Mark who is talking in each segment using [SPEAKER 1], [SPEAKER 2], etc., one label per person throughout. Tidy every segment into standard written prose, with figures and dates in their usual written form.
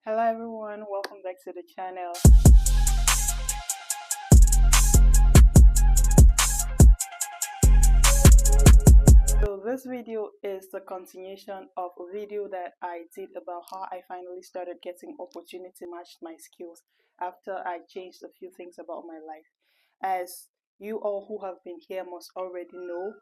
[SPEAKER 1] Hello everyone, welcome back to the channel. So this video is the continuation of a video that I did about how I finally started getting opportunity matched my skills after I changed a few things about my life. As you all who have been here must already know,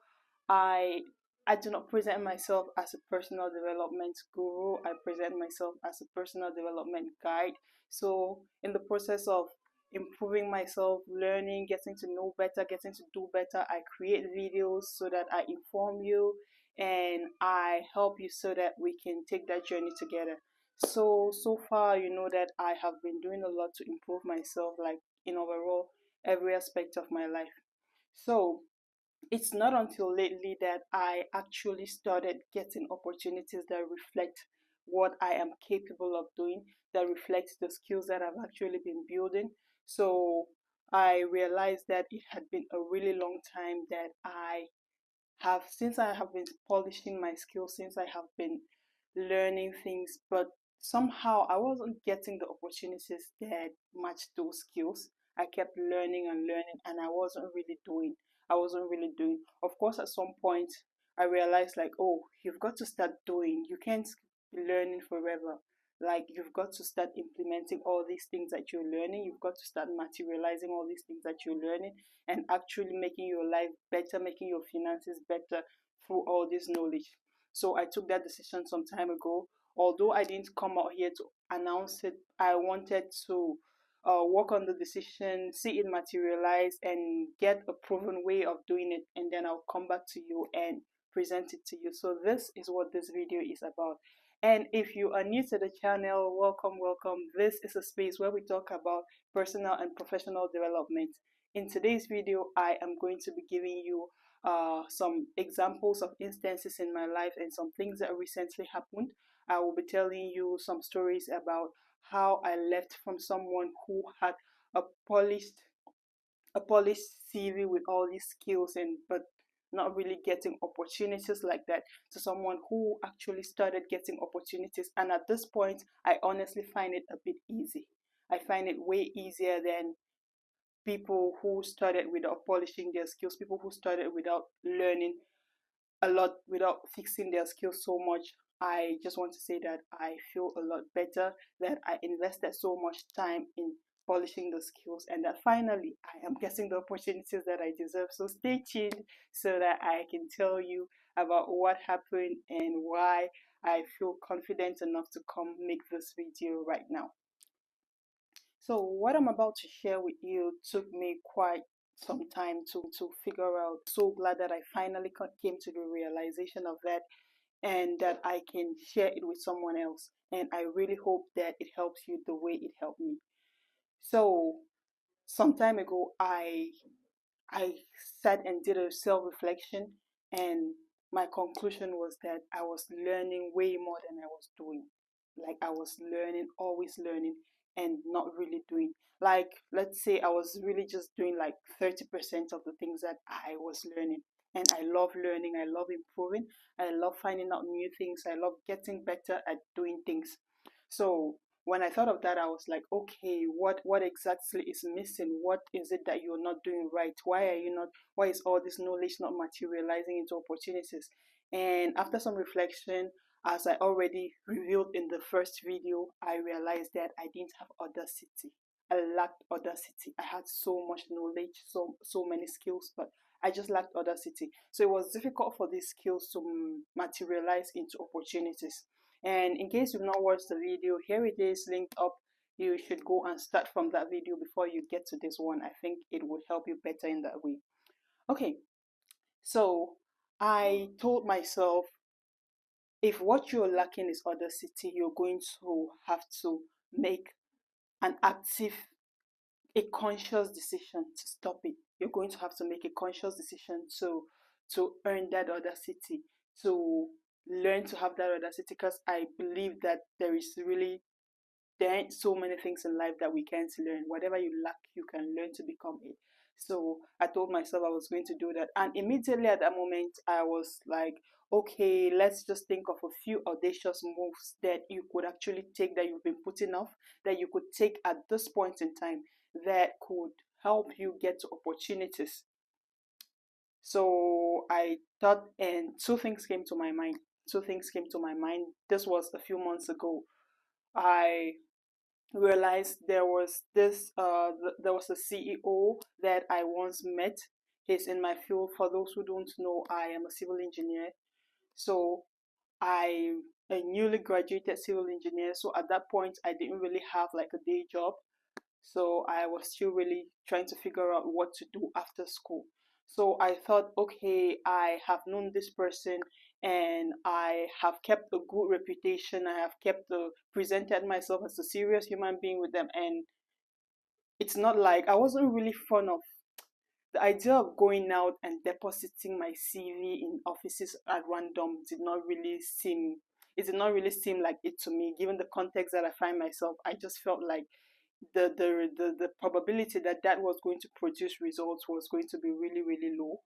[SPEAKER 1] I I do not present myself as a personal development guru. I present myself as a personal development guide. So in the process of improving myself, learning, getting to know better, getting to do better, I create videos so that I inform you and I help you so that we can take that journey together. So far, you know that I have been doing a lot to improve myself, like in overall every aspect of my life. So it's not until lately that I actually started getting opportunities that reflect what I am capable of doing, that reflect the skills that I've actually been building. So I realized that it had been a really long time that since I have been polishing my skills, since I have been learning things, but somehow I wasn't getting the opportunities that matched those skills. I kept learning and learning, and I wasn't really doing. I wasn't really doing. Of course, at some point, I realized like, oh, you've got to start doing. You can't be learning forever. Like you've got to start implementing all these things that you're learning. You've got to start materializing all these things that you're learning and actually making your life better, making your finances better through all this knowledge. So I took that decision some time ago. Although I didn't come out here to announce it, I wanted to work on the decision, see it materialize, and get a proven way of doing it. And then I'll come back to you and present it to you. So this is what this video is about. And if you are new to the channel, welcome, welcome. This is a space where we talk about personal and professional development. In today's video, I am going to be giving you some examples of instances in my life and some things that recently happened. I will be telling you some stories about how I left from someone who had a polished a polished CV with all these skills and but not really getting opportunities like that to someone who actually started getting opportunities. And at this point, I honestly find it a bit easy. I find it way easier than people who started without polishing their skills, people who started without learning a lot, without fixing their skills so much. I just want to say that I feel a lot better that I invested so much time in polishing the skills and that finally I am getting the opportunities that I deserve. So stay tuned so that I can tell you about what happened and why I feel confident enough to come make this video right now. So what I'm about to share with you took me quite some time to figure out. So glad that I finally came to the realization of that and that I can share it with someone else. And I really hope that it helps you the way it helped me. So some time ago, I sat and did a self-reflection, and my conclusion was that I was learning way more than I was doing. Like I was learning, always learning, and not really doing. Like let's say I was really just doing like 30% of the things that I was learning. And I love learning, I love improving, I love finding out new things, I love getting better at doing things. So when I thought of that, I was like, okay, what exactly is missing? What is it that you're not doing right? Why are you not? Why is all this knowledge not materializing into opportunities? And after some reflection, as I already revealed in the first video, I realized that I didn't have audacity. I lacked audacity. I had so much knowledge, so many skills, but I just lacked audacity. So it was difficult for these skills to materialize into opportunities. And in case you've not watched the video, here it is linked up. You should go and start from that video before you get to this one. I think it would help you better in that way. Okay, so I told myself if what you're lacking is audacity, you're going to have to make an active, a conscious decision to stop it. You're going to have to make a conscious decision to earn that audacity, to learn to have that audacity, because I believe that there ain't so many things in life that we can't learn. Whatever you lack, you can learn to become it. So I told myself I was going to do that. And immediately at that moment, I was like, okay, let's just think of a few audacious moves that you could actually take, that you've been putting off, that you could take at this point in time that could help you get to opportunities. So I thought, and two things came to my mind. Two things came to my mind. This was a few months ago. I realized there was a CEO that I once met. He's in my field. For those who don't know, I am a civil engineer. So I a newly graduated civil engineer. So at that point, I didn't really have like a day job. So I was still really trying to figure out what to do after school. So I thought, okay, I have known this person and I have kept a good reputation. I have presented myself as a serious human being with them. And it's not like I wasn't really fond of the idea of going out and depositing my CV in offices at random did not really seem like it to me, given the context that I find myself. I just felt like the probability that that was going to produce results was going to be really, really low.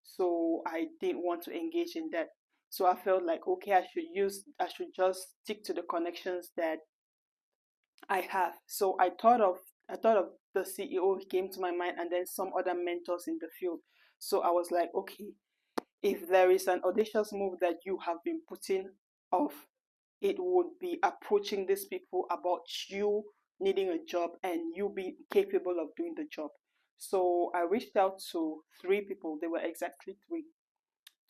[SPEAKER 1] So I didn't want to engage in that. So I felt like, okay, I should just stick to the connections that I have. So I thought of the CEO who came to my mind, and then some other mentors in the field. So I was like, okay, if there is an audacious move that you have been putting off, it would be approaching these people about you needing a job and you being capable of doing the job. So I reached out to three people. They were exactly three: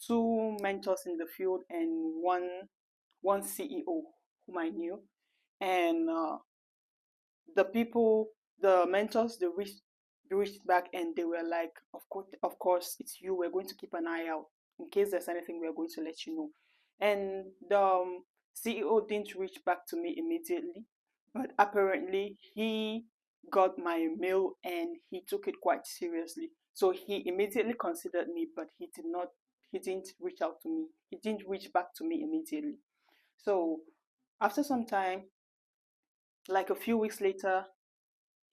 [SPEAKER 1] two mentors in the field and one CEO whom I knew. And the people, the mentors, they reached back and they were like, of course, it's you. We're going to keep an eye out in case there's anything. We're going to let you know. And the CEO didn't reach back to me immediately, but apparently he got my mail and he took it quite seriously. So he immediately considered me, but he didn't reach out to me. He didn't reach back to me immediately. So after some time, like a few weeks later,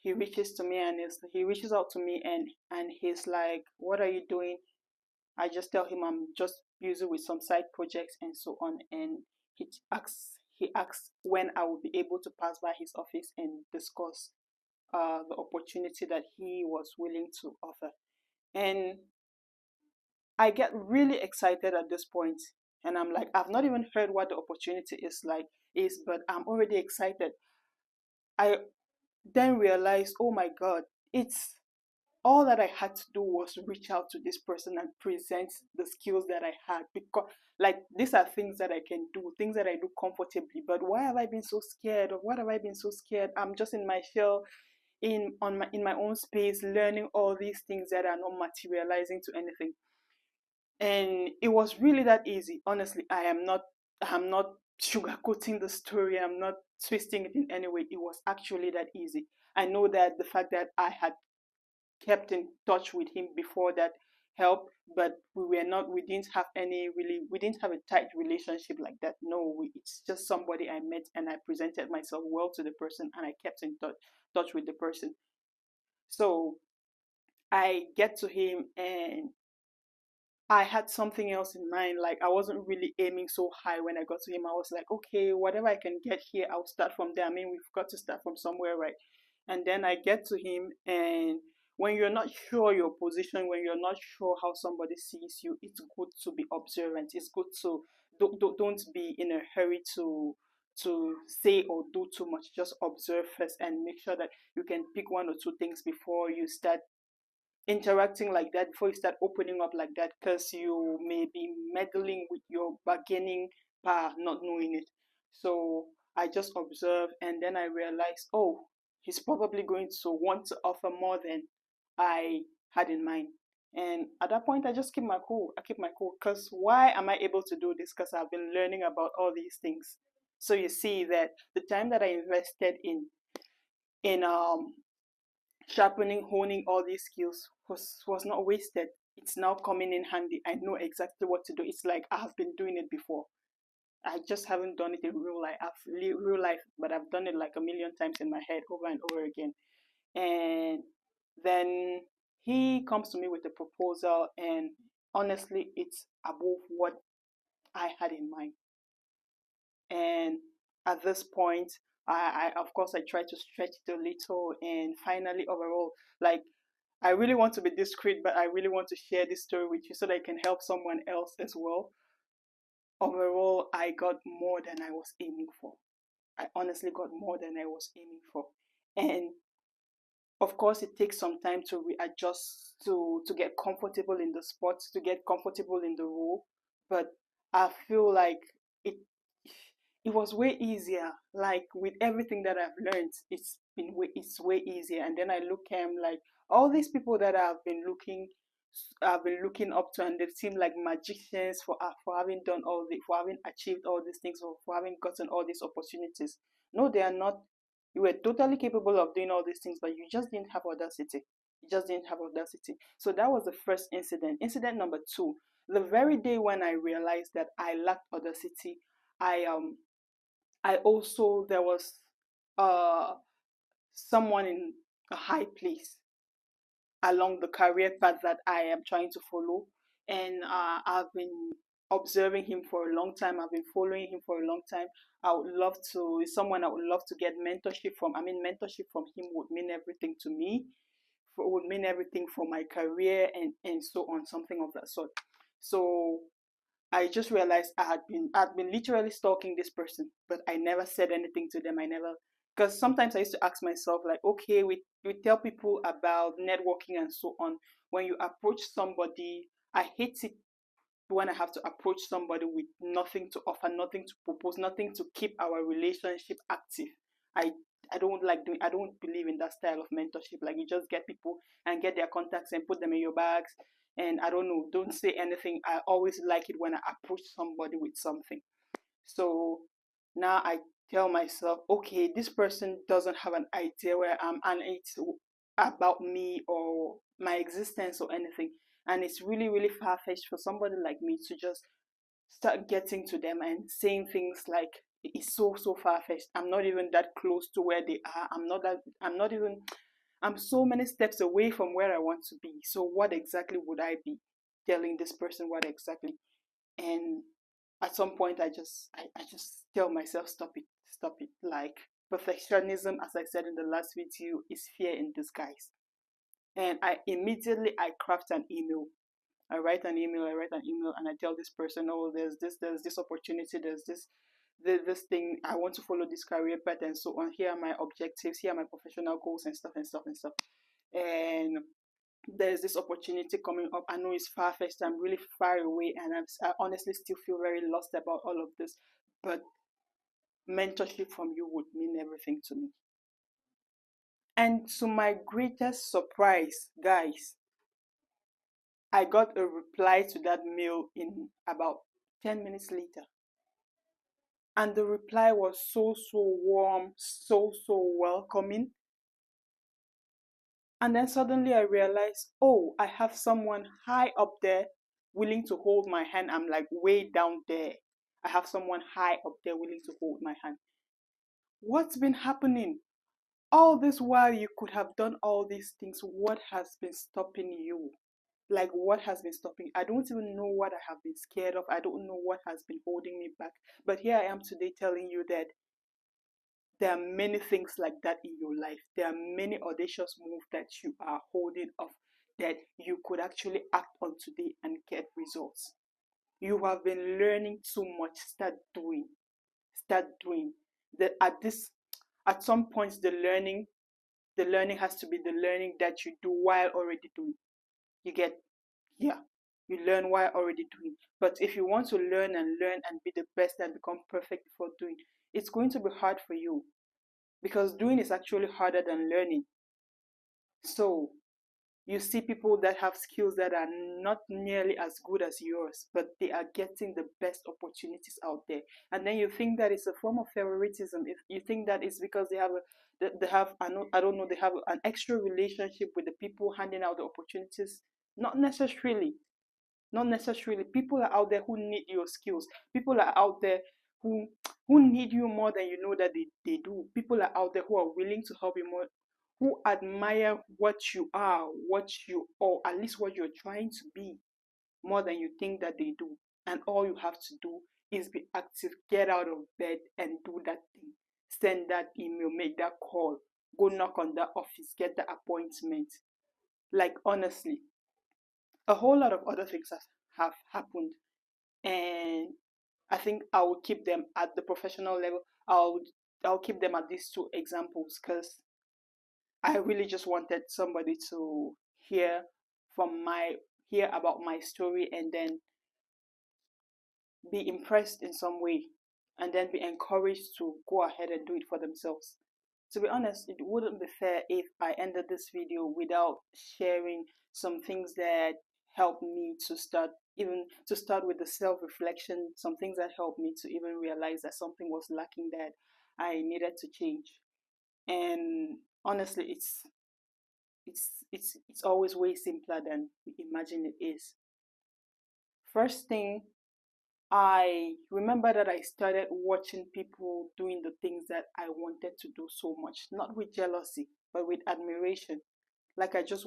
[SPEAKER 1] he reaches out to me and he's like, what are you doing? I just tell him I'm just busy with some side projects and so on. And he asks when I will be able to pass by his office and discuss the opportunity that he was willing to offer. And I get really excited at this point, and I'm like, I've not even heard what the opportunity is, but I'm already excited. I then realized, oh my God, it's all that I had to do was reach out to this person and present the skills that I had, because like these are things that I can do, things that I do comfortably. But why have I been so scared? Or what have I been so scared? I'm just in my shell, in my own space, learning all these things that are not materializing to anything. And it was really that easy. Honestly, I'm not sugarcoating the story. I'm not twisting it in any way. It was actually that easy. I know that the fact that I had kept in touch with him before that helped, but we didn't have a tight relationship like that. No, it's just somebody I met and I presented myself well to the person and I kept in touch with the person. So I get to him and I had something else in mind. Like I wasn't really aiming so high when I got to him. I was like, okay, whatever I can get here, I'll start from there. I mean, we've got to start from somewhere, right? And then I get to him, and when you're not sure your position, when you're not sure how somebody sees you, it's good to be observant. It's good to don't be in a hurry to say or do too much. Just observe first and make sure that you can pick one or two things before you start interacting like that, before you start opening up like that, because you may be meddling with your bargaining power not knowing it. So I just observe and then I realize, oh, he's probably going to want to offer more than I had in mind. And at that point I just keep my cool. I keep my cool, because why am I able to do this? Because I've been learning about all these things. So you see that the time that I invested in sharpening, honing all these skills was not wasted. It's now coming in handy. I know exactly what to do. It's like I have been doing it before. I just haven't done it in real life. Real life, but I've done it like a million times in my head over and over again. And then he comes to me with a proposal, and honestly, it's above what I had in mind. And at this point, I of course I tried to stretch it a little, and finally overall, like, I really want to be discreet, but I really want to share this story with you so that I can help someone else as well. Overall, I got more than I was aiming for. I honestly got more than I was aiming for. And of course, it takes some time to readjust, to get comfortable in the sport, to get comfortable in the role. But I feel like it it was way easier. Like with everything that I've learned, it's way easier. And then I look at him like all these people that I've been looking up to, and they seem like magicians for having done for having achieved all these things, for having gotten all these opportunities. No, they are not. You were totally capable of doing all these things, but you just didn't have audacity. You just didn't have audacity. So that was the first incident. Incident number two, the very day when I realized that I lacked audacity, I I also there was uh someone in a high place along the career path that I am trying to follow, and I've been observing him for a long time. I've been following him for a long time. I would love to someone I would love to get mentorship from. I mean, mentorship from him would mean everything to me. Would mean everything for my career and so on, something of that sort. So I just realized I'd been literally stalking this person, but I never said anything to them. I never, because sometimes I used to ask myself like, okay, we tell people about networking and so on. When you approach somebody, I hate it when I have to approach somebody with nothing to offer, nothing to propose, nothing to keep our relationship active. I I don't like doing. I don't believe in that style of mentorship. Like you just get people and get their contacts and put them in your bags. And I don't know. Don't say anything. I always like it when I approach somebody with something. So now I tell myself, okay, this person doesn't have an idea where I am, and it's about me or my existence or anything. And it's really, really far fetched for somebody like me to just start getting to them and saying things like, it's so far fetched. I'm not even that close to where they are. I'm not even, I'm so many steps away from where I want to be. So what exactly would I be telling this person? What exactly? And at some point I just tell myself, stop it. Like perfectionism, as I said in the last video, is fear in disguise. And I craft an email. I write an email, and I tell this person, oh, there's this opportunity, this thing, I want to follow this career path and so on. Here are my objectives, here are my professional goals and stuff and stuff and stuff. And there's this opportunity coming up. I know it's far fetched, I'm really far away, and I honestly still feel very lost about all of this. But mentorship from you would mean everything to me. And to my greatest surprise, guys, I got a reply to that mail in about 10 minutes later. And the reply was so warm, so welcoming. And then suddenly I realized, oh, I have someone high up there willing to hold my hand. I'm like way down there. I have someone high up there willing to hold my hand. What's been happening? All this while you could have done all these things. What has been stopping you? Like, what has been stopping? I don't even know what I have been scared of. I don't know what has been holding me back. But here I am today telling you that there are many things like that in your life. There are many audacious moves that you are holding off that you could actually act on today and get results. You have been learning too much. Start doing. Start doing. That at some points the learning has to be the learning that you do while already doing. You get, yeah. You learn while already doing. But if you want to learn and be the best and become perfect before doing, it's going to be hard for you, because doing is actually harder than learning. So you see people that have skills that are not nearly as good as yours, but they are getting the best opportunities out there. And then you think that it's a form of favoritism. If you think that it's because they have, I don't know, they have an extra relationship with the people handing out the opportunities. Not necessarily. Not necessarily. People are out there who need your skills. People are out there who who need you more than you know that they do. People are out there who are willing to help you more, who admire what you are, or at least what you're trying to be, more than you think that they do. and all you have to do is be active. Get out of bed and do that thing. Send that email, make that call, go knock on that office, get the appointment. Like, honestly, a whole lot of other things have happened, and I think I will keep them at the professional level. I'll keep them at these two examples because I really just wanted somebody to hear from my hear about my story and then be impressed in some way and then be encouraged to go ahead and do it for themselves. To be honest, it wouldn't be fair if I ended this video without sharing some things that helped me to start, even to start with the self-reflection, some things that helped me to even realize that something was lacking that I needed to change. And honestly, it's always way simpler than we imagine it is. First thing, I remember that I started watching people doing the things that I wanted to do so much, not with jealousy, but with admiration. Like, I just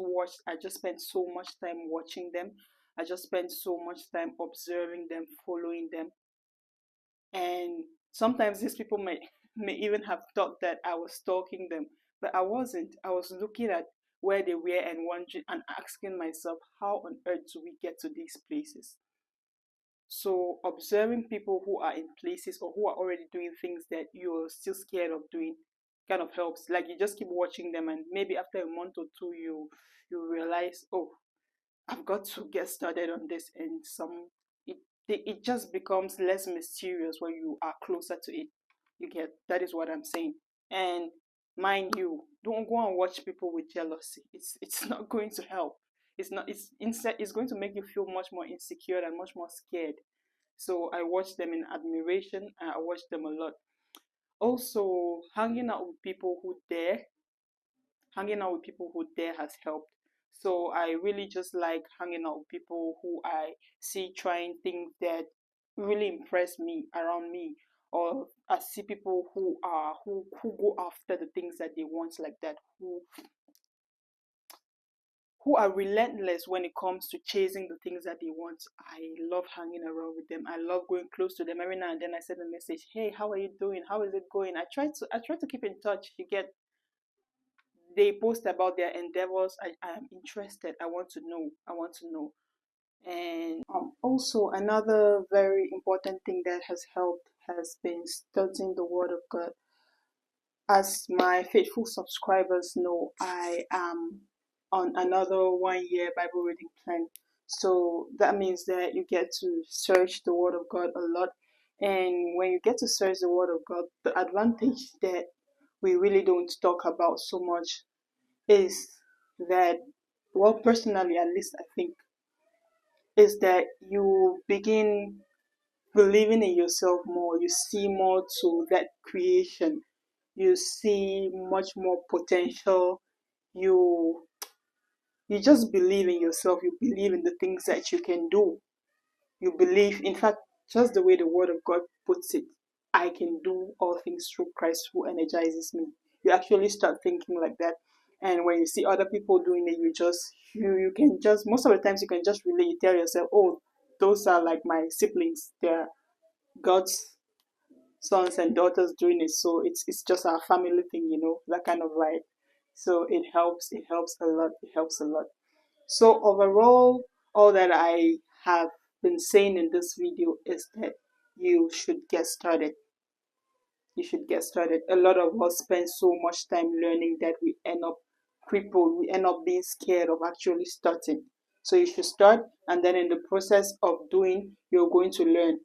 [SPEAKER 1] spent so much time watching them. I just spent so much time observing them, following them. And sometimes these people may even have thought that I was stalking them, but I wasn't. I was looking at where they were and wondering and asking myself, how on earth do we get to these places? So observing people who are in places or who are already doing things that you're still scared of doing kind of helps. Like, you just keep watching them, and maybe after a month or two, you realize, oh, I've got to get started on this, and it just becomes less mysterious when you are closer to it. You get that is what I'm saying. And mind you, don't go and watch people with jealousy. It's not going to help. It's not. It's instead it's going to make you feel much more insecure and much more scared. So I watch them in admiration, and I watch them a lot. Also, hanging out with people who dare has helped. So I really just like hanging out with people who I see trying things that really impress me around me, or I see people who go after the things that they want, like that, who are relentless when it comes to chasing the things that they want. I love hanging around with them. I love going close to them. Every now and then I send a message, hey, how are you doing? How is it going? I try to keep in touch. You get, they post about their endeavors. I am interested. I want to know. I want to know. And also another very important thing that has helped has been studying the Word of God. As my faithful subscribers know, I am on another 1 year Bible reading plan. So that means that you get to search the Word of God a lot. And when you get to search the Word of God, the advantage that we really don't talk about so much is that, well, personally, at least I think, is that you begin believing in yourself more. You see more to that creation. You see much more potential. You you just believe in yourself. You believe in the things that you can do. You believe, in fact, just the way the Word of God puts it, I can do all things through Christ who energizes me. You actually start thinking like that. And when you see other people doing it, you can just, most of the times you can just relate. You tell yourself, oh, those are like my siblings. They're God's sons and daughters doing it. So it's just our family thing, that kind of vibe. So it helps a lot. It helps a lot. So overall, all that I have been saying in this video is that you should get started. You should get started. A lot of us spend so much time learning that we end up crippled. We end up being scared of actually starting. So you should start, and then in the process of doing, you're going to learn.